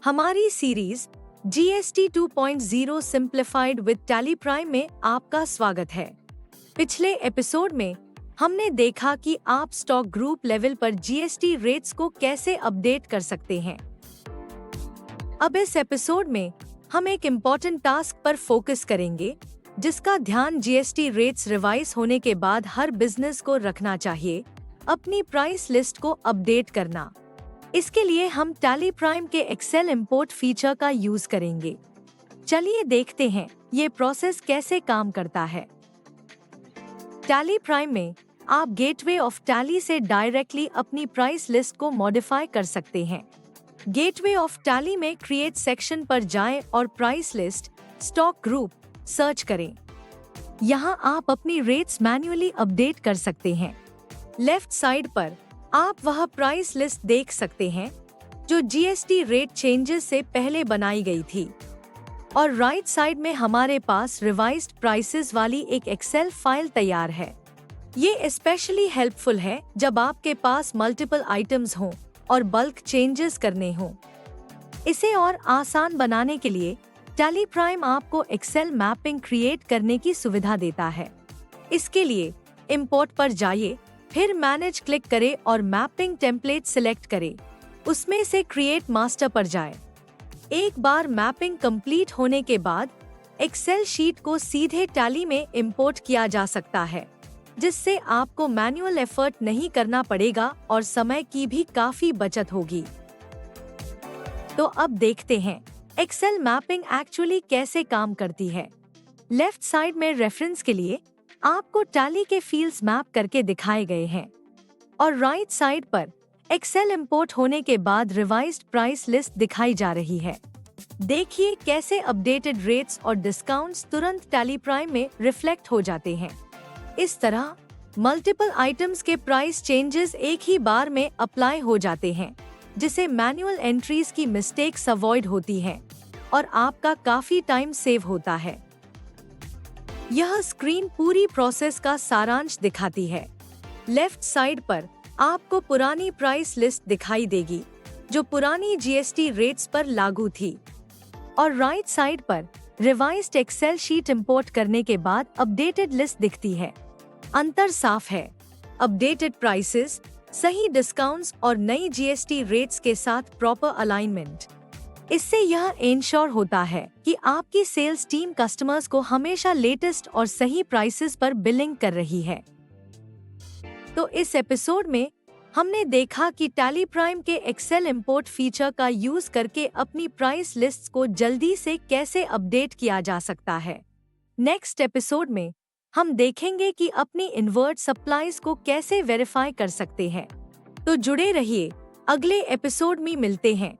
हमारी series GST 2.0 simplified with tally prime में आपका स्वागत है। पिछले एपिसोड में हमने देखा कि आप स्टॉक ग्रुप लेवल पर जीएसटी रेट्स को कैसे अपडेट कर सकते हैं। अब इस एपिसोड में हम एक इम्पोर्टेंट टास्क पर फोकस करेंगे, जिसका ध्यान जीएसटी रेट्स रिवाइज होने के बाद हर बिजनेस को रखना चाहिए, अपनी प्राइस लिस्ट को अपडेट करना। इसके लिए हम टैली प्राइम के एक्सेल इंपोर्ट फीचर का यूज करेंगे। चलिए देखते हैं ये प्रोसेस कैसे काम करता है। टैली प्राइम में आप गेटवे ऑफ टैली से डायरेक्टली अपनी प्राइस लिस्ट को मॉडिफाई कर सकते हैं। गेटवे ऑफ टैली में क्रिएट सेक्शन पर जाएं और price list stock group search करें। यहाँ आप अपनी रेट्स मैन्युअली अपडेट कर सकते हैं। लेफ्ट साइड पर आप वह प्राइस लिस्ट देख सकते हैं जो जीएसटी रेट चेंजेस से पहले बनाई गई थी, और राइट साइड में हमारे पास रिवाइज्ड प्राइसेस वाली एक एक्सेल फाइल तैयार है। ये स्पेशली हेल्पफुल है जब आपके पास मल्टीपल आइटम्स हों और बल्क चेंजेस करने हों। इसे और आसान बनाने के लिए टैली प्राइम आपको एक्सेल मैपिंग क्रिएट करने की सुविधा देता है। इसके लिए इंपोर्ट पर जाइए, फिर मैनेज क्लिक करें और मैपिंग टेम्पलेट सिलेक्ट करें। उसमें से क्रिएट मास्टर पर जाएं। एक बार मैपिंग कंप्लीट होने के बाद एक्सेल शीट को सीधे टैली में इंपोर्ट किया जा सकता है, जिससे आपको मैनुअल एफर्ट नहीं करना पड़ेगा और समय की भी काफी बचत होगी। तो अब देखते हैं एक्सेल मैपिंग एक्चुअली कैसे काम करती है। लेफ्ट साइड में रेफरेंस के लिए आपको टैली के फील्ड्स मैप करके दिखाए गए हैं, और राइट साइड पर एक्सेल इंपोर्ट होने के बाद रिवाइज्ड प्राइस लिस्ट दिखाई जा रही है। देखिए कैसे अपडेटेड रेट्स और डिस्काउंट्स तुरंत टैली प्राइम में रिफ्लेक्ट हो जाते हैं। इस तरह मल्टीपल आइटम्स के प्राइस चेंजेस एक ही बार में अप्लाई हो जाते हैं, जिससे मैनुअल एंट्रीज की मिस्टेक्स अवॉइड होती हैं और आपका काफी टाइम सेव होता है। यह स्क्रीन पूरी प्रोसेस का सारांश दिखाती है। लेफ्ट साइड पर आपको पुरानी प्राइस लिस्ट दिखाई देगी जो पुरानी जीएसटी रेट्स पर लागू थी, और राइट साइड पर रिवाइज्ड एक्सेल शीट इंपोर्ट करने के बाद अपडेटेड लिस्ट दिखती है। अंतर साफ है, अपडेटेड प्राइसेस, सही डिस्काउंट्स और नई जीएसटी रेट्स के साथ प्रॉपर अलाइनमेंट। इससे यह इंश्योर होता है कि आपकी सेल्स टीम कस्टमर्स को हमेशा लेटेस्ट और सही प्राइसेस पर बिलिंग कर रही है। तो इस एपिसोड में हमने देखा कि टैली प्राइम के एक्सेल इंपोर्ट फीचर का यूज करके अपनी प्राइस लिस्ट्स को जल्दी से कैसे अपडेट किया जा सकता है। नेक्स्ट एपिसोड में हम देखेंगे कि अपनी इनवर्ट सप्लाईज को कैसे वेरीफाई कर सकते हैं। तो जुड़े रहिए, अगले एपिसोड में मिलते हैं।